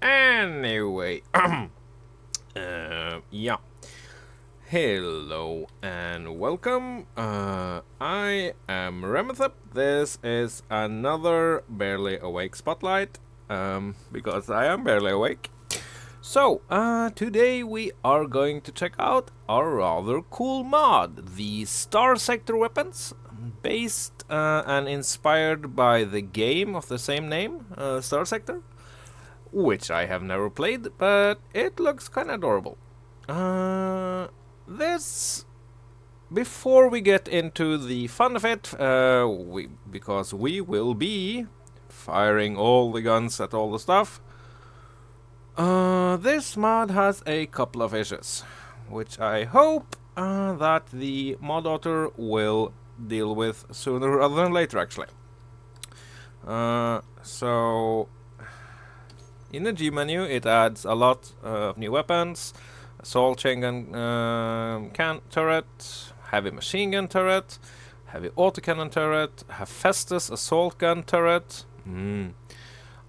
Anyway, yeah. Hello and welcome. I am Remethep. This is another Barely Awake Spotlight, because I am barely awake. So, today we are going to check out a rather cool mod, the Starsector Weapons, based and inspired by the game of the same name, Starsector, which I have never played, but it looks kinda adorable. Before we get into the fun of it, because we will be firing all the guns at all the stuff, this mod has a couple of issues, which I hope that the mod author will deal with sooner rather than later, actually. So, in the G menu, it adds a lot of new weapons: assault chain gun turret, heavy machine gun turret, heavy autocannon turret, Hephaestus assault gun turret,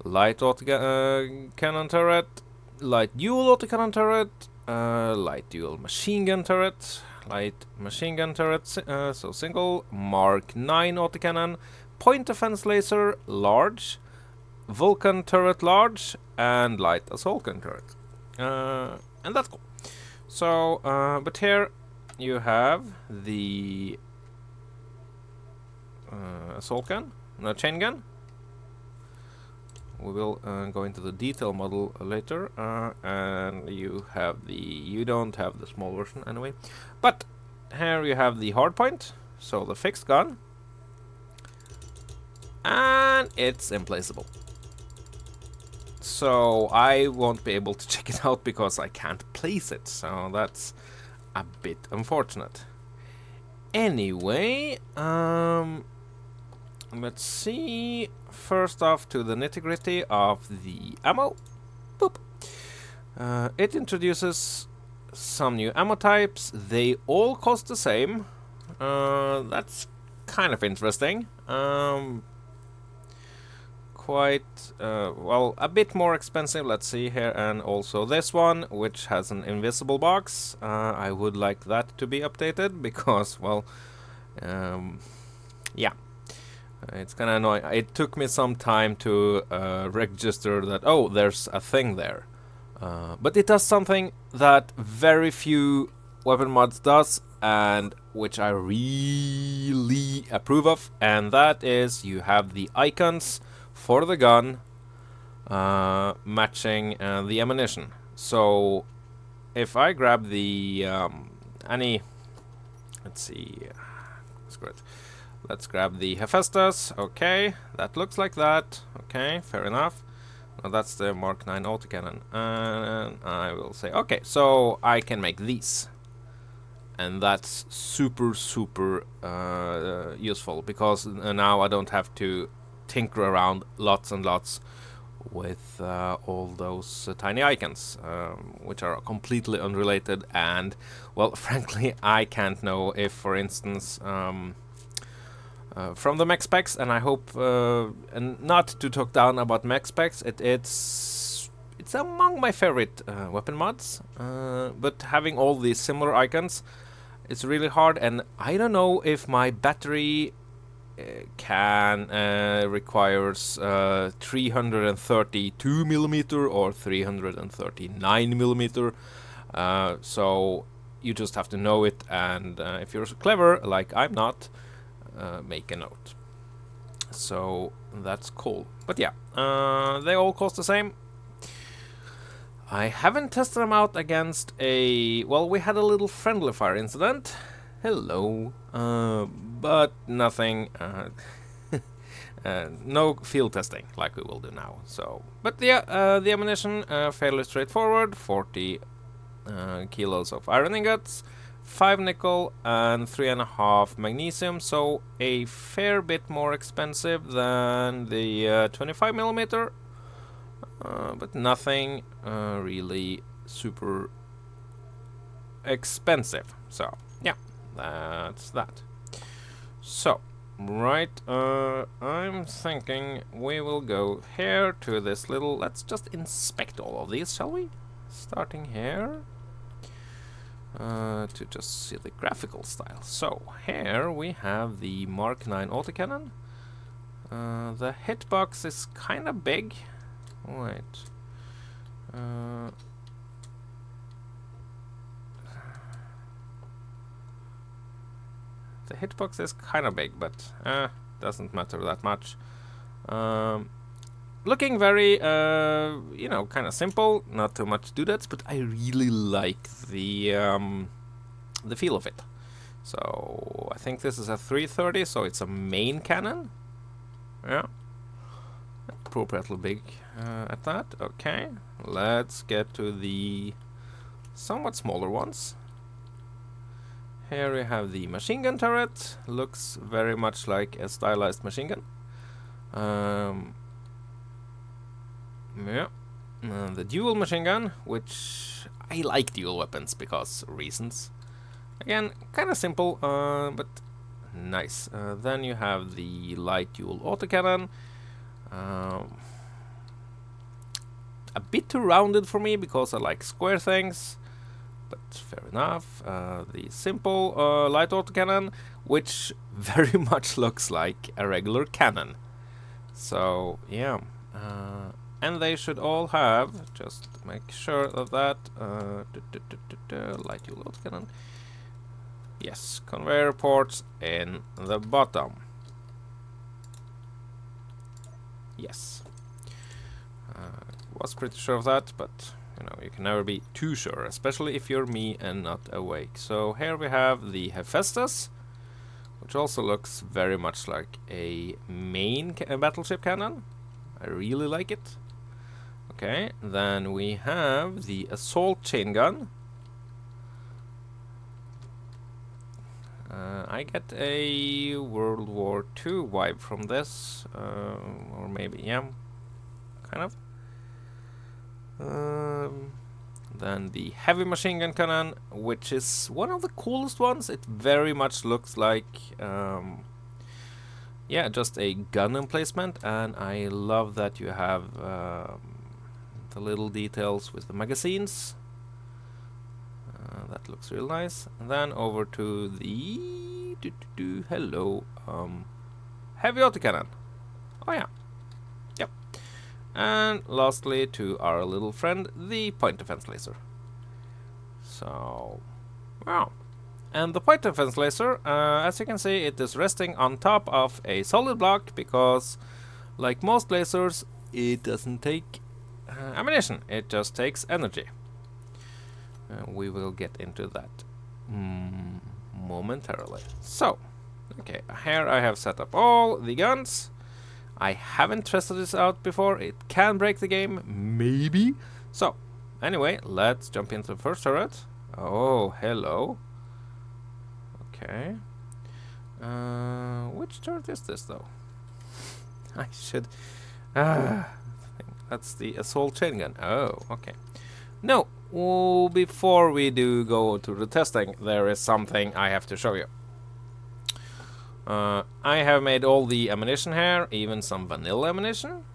light autocannon turret, light dual autocannon turret, light dual machine gun turret, light machine gun turret, so single, Mark 9 autocannon, point defense laser large, Vulcan turret large, and light assault gun turret. And that's cool. So, but here you have the assault gun, no, chain gun. We will go into the detail model later, and you don't have the small version anyway. But here you have the hardpoint, so the fixed gun, and it's implaceable. So I won't be able to check it out because I can't place it, so that's a bit unfortunate. Anyway, let's see. First off, to the nitty-gritty of the ammo. Boop. It introduces some new ammo types. They all cost the same. That's kind of interesting. Well, a bit more expensive. Let's see here, and also this one, which has an invisible box. I would like that to be updated because, well, yeah, it's kind of annoying. It took me some time to register that, oh, there's a thing there, but it does something that very few weapon mods does, and which I really approve of, and that is you have the icons for the gun matching the ammunition. So if I grab the let's see, screw it. Let's grab the Hephaestus. Okay, that looks like that. Okay, fair enough. Now that's the Mark 9 autocannon, and I will say okay. So I can make these, and that's super useful because now I don't have to tinker around lots and lots with all those tiny icons, which are completely unrelated, and, well, frankly, I can't know if, for instance, from the mech specs, and I hope, and not to talk down about mech specs, it's among my favorite weapon mods, but having all these similar icons, it's really hard, and I don't know if my battery requires 332 millimeter or 339 millimeter. So you just have to know it, and if you're clever, like I'm not, make a note. So that's cool. But yeah, they all cost the same. I haven't tested them out against well, we had a little friendly fire incident. Hello. But nothing, no field testing like we will do now. So, but yeah, the ammunition fairly straightforward. 40 kilos of iron ingots, 5 nickel, and 3.5 magnesium. So a fair bit more expensive than the 25 millimeter, but nothing really super expensive. So yeah. that's that. So, right, I'm thinking we will go here to this little... Let's just inspect all of these, shall we? Starting here. To just see the graphical style. So, here we have the Mark 9 autocannon. The hitbox is kind of big. Wait. The hitbox is kind of big, but doesn't matter that much. Looking very, you know, kind of simple. Not too much doodads, but I really like the feel of it. So I think this is a 330, so it's a main cannon. Yeah, appropriately big at that. Okay, let's get to the somewhat smaller ones. Here we have the machine gun turret. Looks very much like a stylized machine gun. Yeah, the dual machine gun, which I like dual weapons because reasons. Again, kind of simple, but nice. Then you have the light dual autocannon. A bit too rounded for me because I like square things, but fair enough. The simple light autocannon, which very much looks like a regular cannon. So yeah, and they should all have, just make sure of that, light dual autocannon. Yes, conveyor ports in the bottom. Yes. Was pretty sure of that, but you know, you can never be too sure, especially if you're me and not awake. So here we have the Hephaestus, which also looks very much like a main battleship cannon. I really like it. Okay, then we have the assault chain gun. I get a World War II vibe from this, or maybe, yeah, kind of. Then the heavy machine gun cannon, which is one of the coolest ones. It very much looks like, yeah, just a gun emplacement, and I love that you have the little details with the magazines. That looks real nice. And then over to the hello, heavy autocannon. Oh yeah, yep. And lastly, to our little friend, the point defense laser. So, wow. And the point defense laser, as you can see, it is resting on top of a solid block because, like most lasers, it doesn't take ammunition. It just takes energy. We will get into that momentarily. So, okay, here I have set up all the guns. I haven't tested this out before. It can break the game, maybe. So, anyway, let's jump into the first turret. Oh, hello. Okay. Which turret is this, though? I should... that's the assault chain gun. Oh, okay. No. Oh, before we do go to the testing, there is something I have to show you. I have made all the ammunition here, even some vanilla ammunition,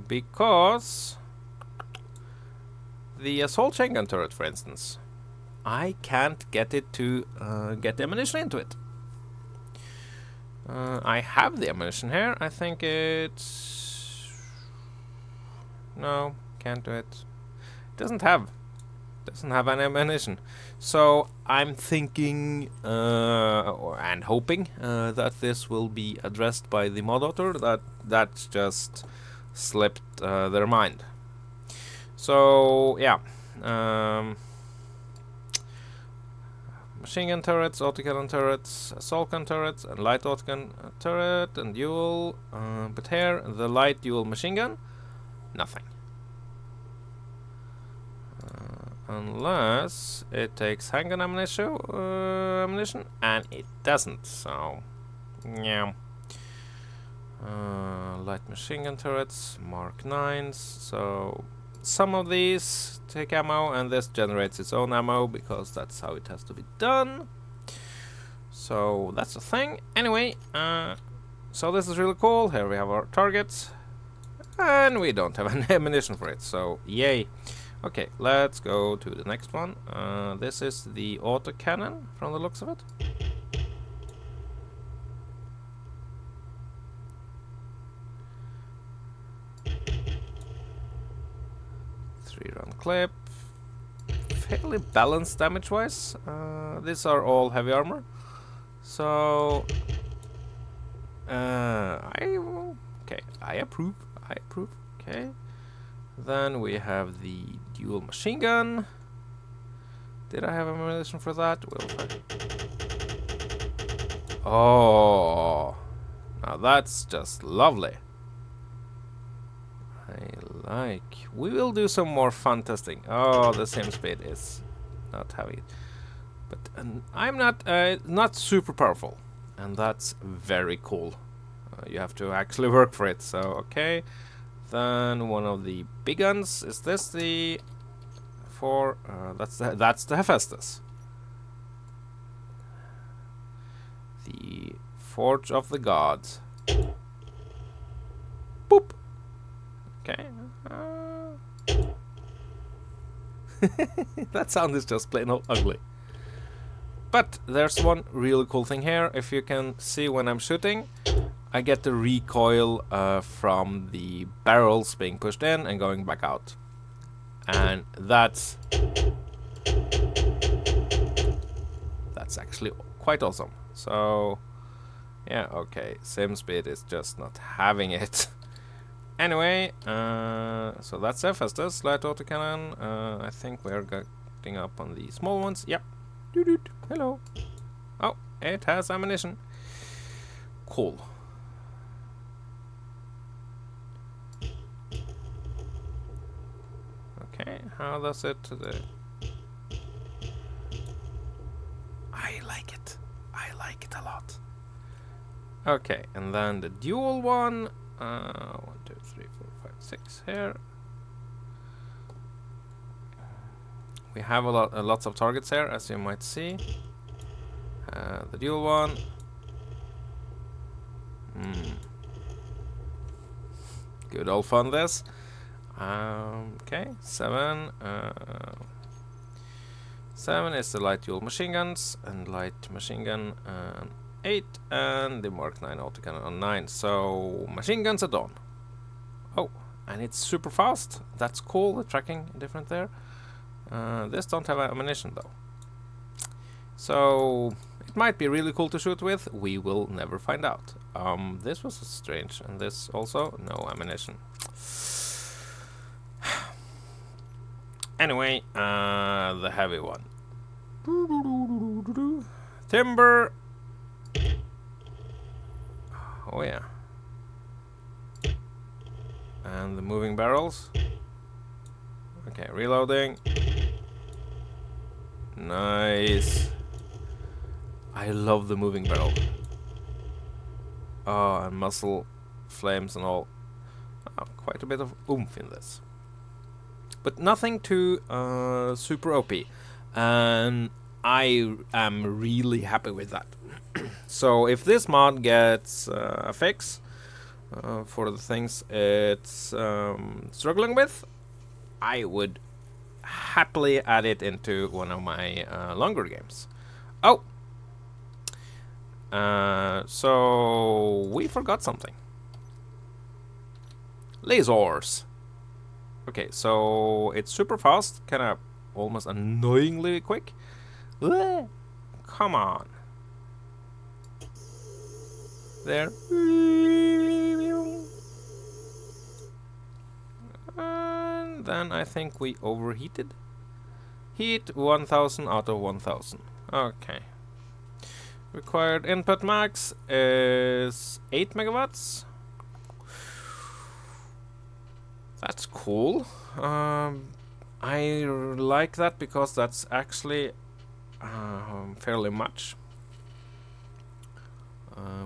because the assault chain gun turret, for instance, I can't get it to get the ammunition into it. I have the ammunition here. I think it's... No, can't do it. Doesn't have any ammunition. So I'm thinking and hoping that this will be addressed by the mod author. That's just slipped their mind. So yeah, machine gun turrets, autocannon turrets, assault gun turrets, and light autocannon turret and dual. But here the light dual machine gun, nothing. Unless it takes handgun ammunition, and it doesn't, so yeah. Light machine gun turrets, Mark 9s, so some of these take ammo, and this generates its own ammo because that's how it has to be done. So that's the thing. Anyway, so this is really cool. Here we have our targets. And we don't have any ammunition for it, so yay. Okay, let's go to the next one. This is the autocannon from the looks of it. Three-round clip. Fairly balanced damage-wise. These are all heavy armor. So I approve. Okay. Then we have the dual machine gun. Did I have ammunition for that? We'll find. Oh, now that's just lovely. I like. We will do some more fun testing. Oh, the sim speed is not having it, but I'm not super powerful, and that's very cool. You have to actually work for it. So okay, then one of the big guns. Is this the for? That's the Hephaestus. The Forge of the Gods. Boop. Okay. That sound is just plain old ugly. But there's one really cool thing here. If you can see when I'm shooting, I get the recoil from the barrels being pushed in and going back out. And that's actually quite awesome. So yeah, okay, sim speed is just not having it. Anyway, so that's Hephaestus, light autocannon. I think we're getting up on the small ones. Yep. Doot. Hello. Oh, it has ammunition. Cool. Okay, how does it? I like it. I like it a lot. Okay, and then the dual one. 1, 2, 3, 4, 5, 6 here. We have lots of targets here, as you might see. The dual one. Good old fun this. Okay, 7. 7 is the light dual machine guns, and light machine gun 8, and the Mark 9 autocannon on 9. So machine guns are done. Oh, and it's super fast. That's cool. The tracking different there. This don't have ammunition though. So it might be really cool to shoot with. We will never find out. This was strange, and this also no ammunition. Anyway, the heavy one. Timber. Oh yeah. And the moving barrels. Okay, reloading. Nice. I love the moving barrel. Oh, and muzzle flames and all. Oh, quite a bit of oomph in this. But nothing too super OP. And I am really happy with that. So if this mod gets a fix for the things it's struggling with, I would happily add it into one of my longer games. Oh! So we forgot something. Lasers. Okay, so it's super fast, kind of almost annoyingly quick. Come on. There. And then I think we overheated. Heat 1000 out of 1000. Okay. Required input max is 8 megawatts. That's cool. I like that because that's actually fairly much.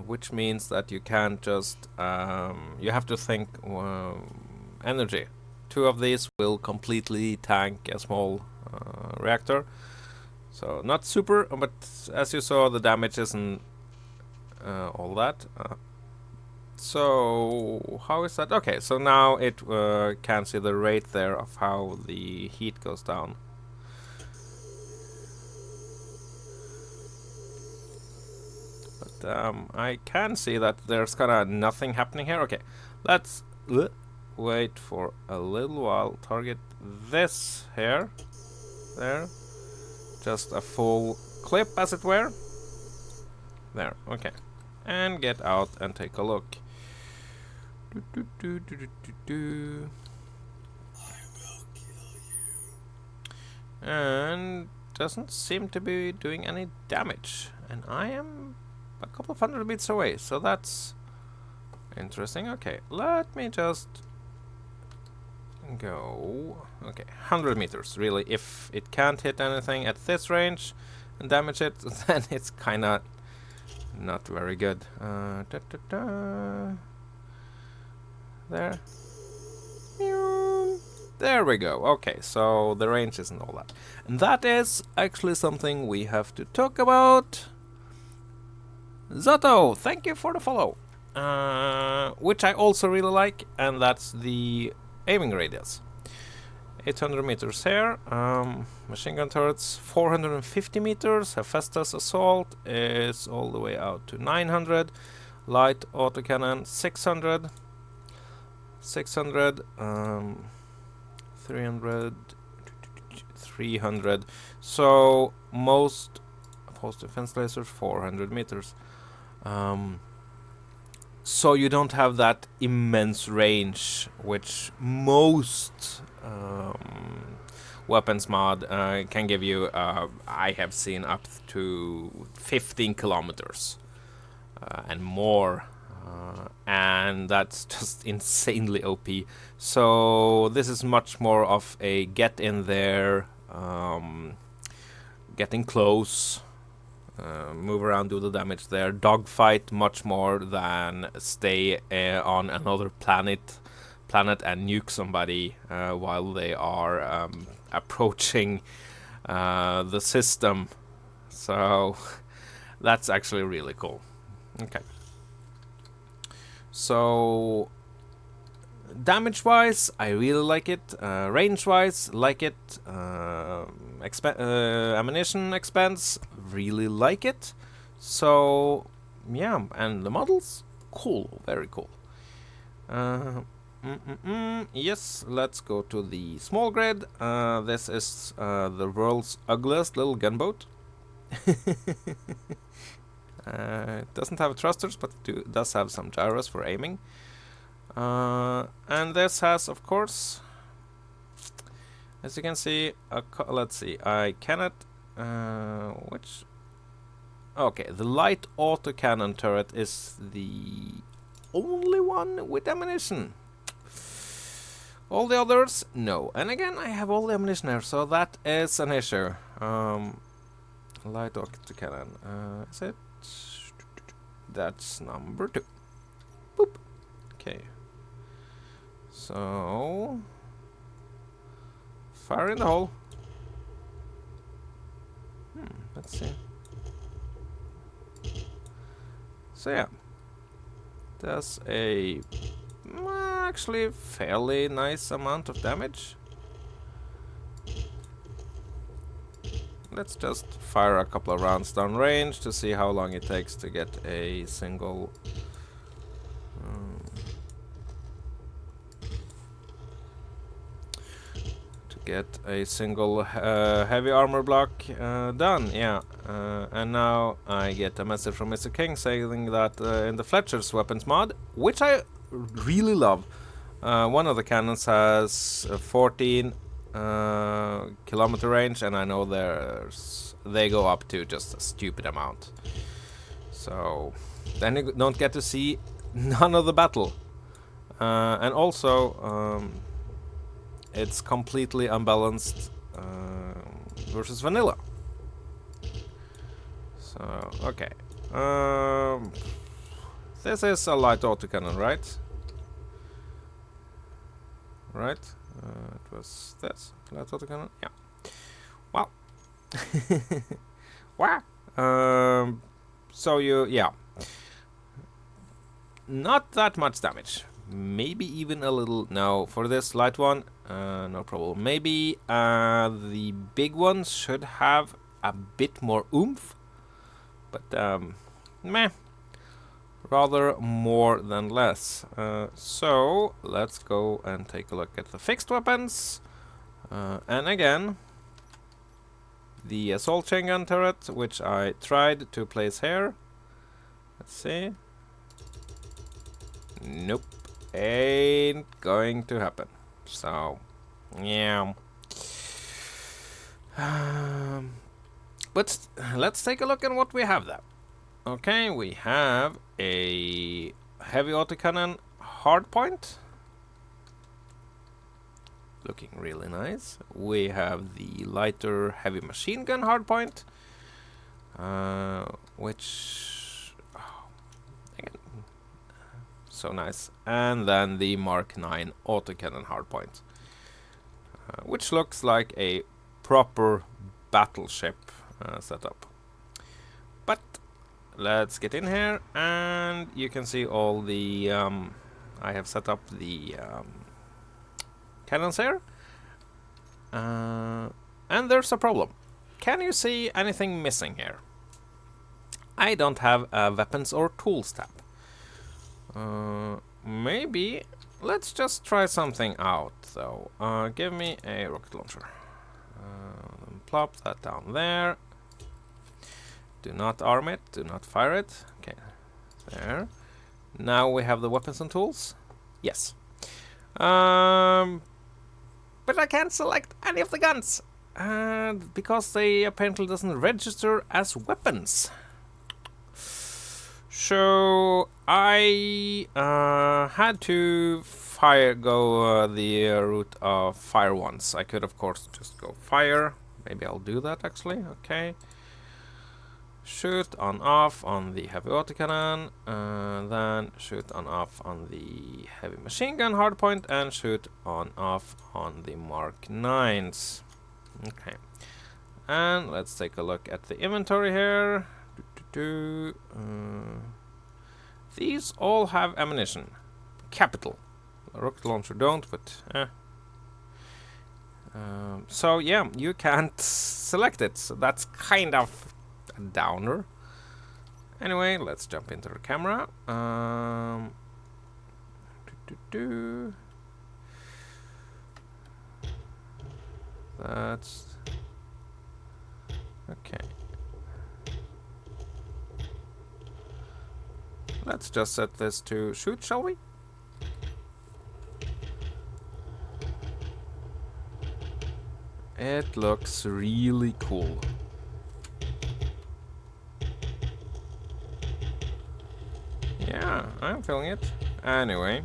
Which means that you can't just you have to think energy. 2 of these will completely tank a small reactor. So not super, but as you saw, the damage isn't all that. So how is that? Okay, so now it can see the rate there of how the heat goes down. But I can see that there's kind of nothing happening here. Okay, let's wait for a little while. Target this here, there, just a full clip as it were. There, okay, and get out and take a look. And doesn't seem to be doing any damage, and I am a couple of 100 meters away, so that's interesting. Okay, let me just go. Okay, 100 meters really. If it can't hit anything at this range and damage it, then it's kinda not very good. There. There we go. Okay, so the range isn't all that. And that is actually something we have to talk about. Zotto, thank you for the follow. Which I also really like, and that's the aiming radius. 800 meters here. Machine gun turrets 450 meters. Hephaestus assault is all the way out to 900. Light autocannon 600. 600. 300. 300. So most opposed defense lasers 400 meters. So you don't have that immense range, which most weapons mod can give you. I have seen up to 15 kilometers and more, and that's just insanely OP. So this is much more of a get in there, getting close, move around, do the damage there, dogfight much more than stay on another planet and nuke somebody while they are approaching the system. So that's actually really cool. Okay. So damage-wise, I really like it. Range-wise, like it. Ammunition expense, really like it. So yeah, and the models, cool, very cool. Yes, let's go to the small grid. This is the world's ugliest little gunboat. It doesn't have thrusters, but it does have some gyros for aiming. And this has, of course, as you can see, let's see, I cannot, which, okay, the light autocannon turret is the only one with ammunition. All the others, no. And again, I have all the ammunition here, so that is an issue. Light autocannon, is it? That's number 2. Boop. Okay. So fire in the hole. Let's see. So yeah, does a actually fairly nice amount of damage. Let's just fire a couple of rounds down range to see how long it takes to get a single heavy armor block done. Yeah, and now I get a message from Mr. King saying that in the Fletcher's weapons mod, which I really love, one of the cannons has 14 kilometer range, and I know they go up to just a stupid amount. So then you don't get to see none of the battle, and also it's completely unbalanced versus vanilla. So okay, this is a light autocannon, right? Right. It was this light autocannon. Yeah. Well, Wow. So yeah, not that much damage. Maybe even a little. No, for this light one, no problem. Maybe the big ones should have a bit more oomph, but meh. Rather more than less. So let's go and take a look at the fixed weapons. And again, the assault chain gun turret, which I tried to place here. Let's see. Nope. Ain't going to happen. So, yeah. But let's take a look at what we have there. Okay, we have a heavy autocannon hardpoint. Looking really nice. We have the lighter heavy machine gun hardpoint, which again, so nice. And then the Mark 9 autocannon hardpoint, which looks like a proper battleship setup. But let's get in here, and you can see all the I have set up the cannons here, and there's a problem. Can you see anything missing here? I don't have a weapons or tools tab. Maybe let's just try something out though. Give me a rocket launcher. Plop that down there. Do not arm it, do not fire it. Okay, there. Now we have the weapons and tools. Yes. But I can't select any of the guns because they apparently doesn't register as weapons. So I had to go the route of fire once. I could of course just go fire. Maybe I'll do that actually. Okay. Shoot on off on the heavy autocannon, then shoot on off on the heavy machine gun hardpoint, and shoot on off on the Mark 9s. Okay, and let's take a look at the inventory here. These all have ammunition. Capital. A rocket launcher don't, but so yeah, you can't select it. So that's kind of a downer. Anyway, let's jump into the camera. That's okay. Let's just set this to shoot, shall we? It looks really cool. Yeah, I'm feeling it. Anyway.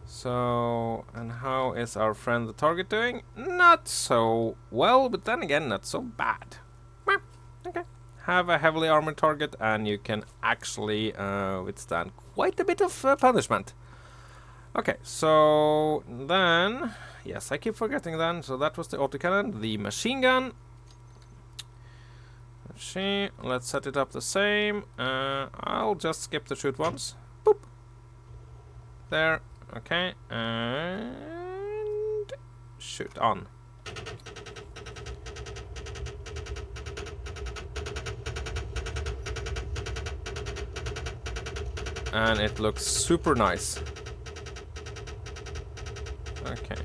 So, and how is our friend the target doing? Not so well, but then again, not so bad. Well, okay. Have a heavily armored target, and you can actually withstand quite a bit of punishment. Okay, so then, yes, I keep forgetting then. So that was the autocannon, the machine gun. Let's set it up the same. I'll just skip the shoot once. Boop. There. Okay. And shoot on. And it looks super nice. Okay.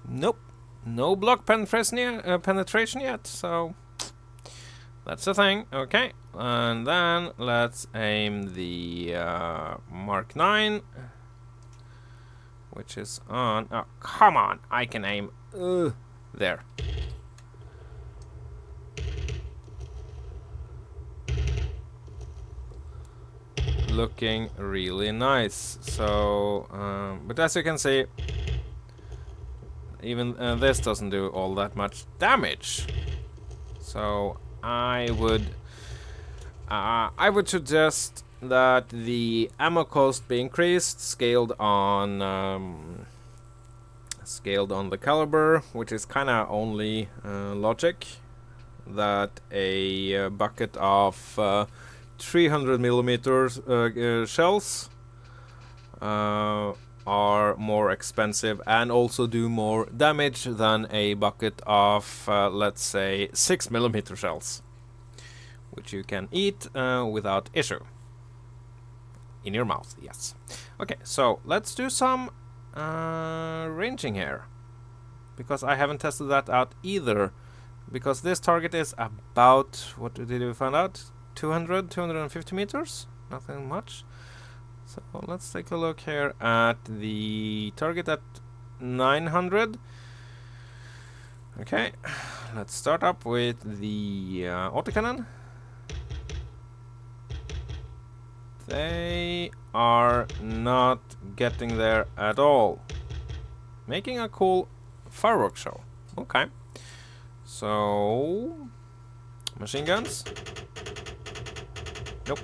Nope. No block penetration yet, so that's the thing. Okay. And then let's aim the Mark 9, which is on... Oh, come on! I can aim... there. Looking really nice. So, but as you can see, even this doesn't do all that much damage. So I would suggest that the ammo cost be increased, scaled on the caliber, which is kind of only logic. That a bucket of 300 millimeters shells are more expensive and also do more damage than a bucket of let's say 6mm shells, which you can eat without issue. In your mouth, yes. Okay, so let's do some ranging here, because I haven't tested that out either. Because this target is about, what did we find out? 250 meters? Nothing much. So let's take a look here at the target at 900. Okay, let's start up with the autocannon. They are not getting there at all. Making a cool fireworks show. Okay. So, machine guns? Nope.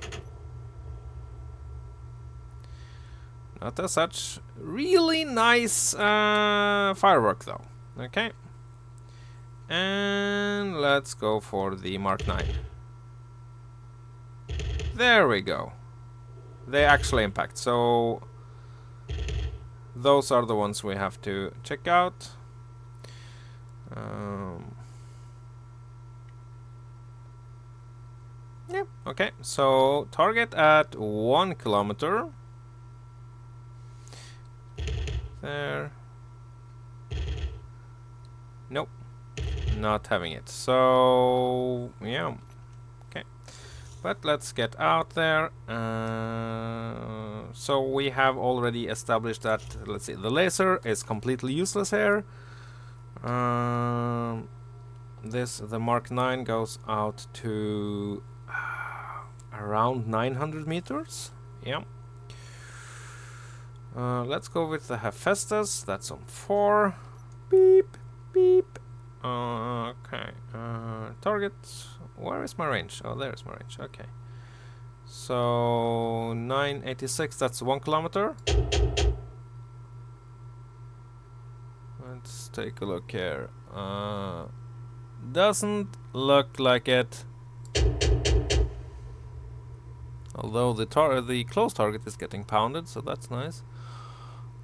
Not as such. Really nice firework though. Okay. And let's go for the Mark 9. There we go. They actually impact. So, those are the ones we have to check out. Yeah, okay, so target at 1 kilometer. There. Nope, not having it. So, yeah, okay. But let's get out there. So we have already established that, let's see, the laser is completely useless here. The Mark 9 goes out to around 900 meters. Yeah. Let's go with the Hephaestus. That's on 4. Beep, beep. Okay. Target. Where is my range? Oh, there's my range. Okay. So 986. That's 1 kilometer. Let's take a look here. Doesn't look like it. Although the close target is getting pounded, so that's nice.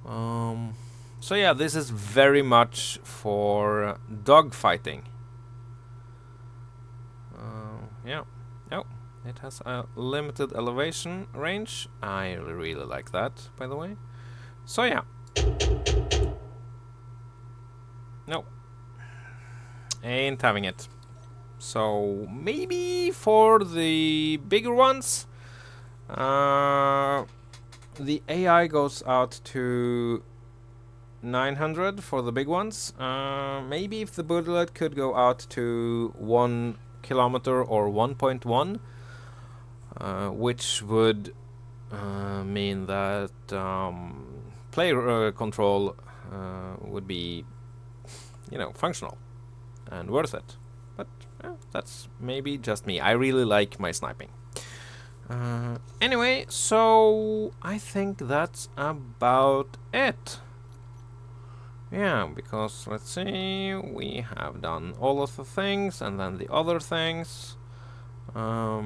So yeah, this is very much for dogfighting. Yeah. Oh, it has a limited elevation range. I really like that, by the way. So yeah. No. Ain't having it. So maybe for the bigger ones, the AI goes out to 900 for the big ones. Maybe if the bullet could go out to 1 kilometer or 1.1, which would mean that player control would be, you know, functional and worth it. But that's maybe just me. I really like my sniping. Anyway, so I think that's about it. Yeah, because let's see, we have done all of the things and then the other things. Yeah.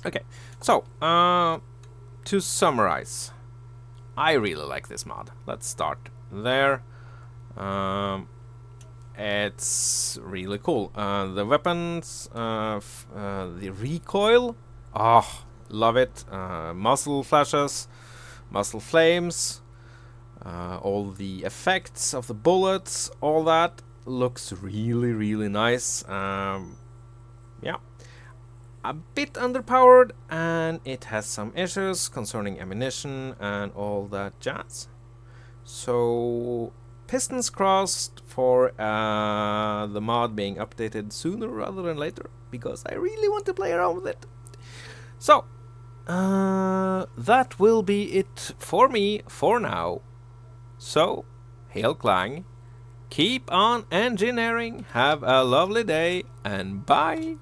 Okay, so to summarize, I really like this mod. Let's start there. It's really cool. The weapons, the recoil, love it. Muzzle flashes, muzzle flames, all the effects of the bullets, all that looks really, really nice. Yeah, a bit underpowered, and it has some issues concerning ammunition and all that jazz. So pistons crossed for the mod being updated sooner rather than later, because I really want to play around with it. So that will be it for me for now. So, hail Clang, keep on engineering, have a lovely day, and bye!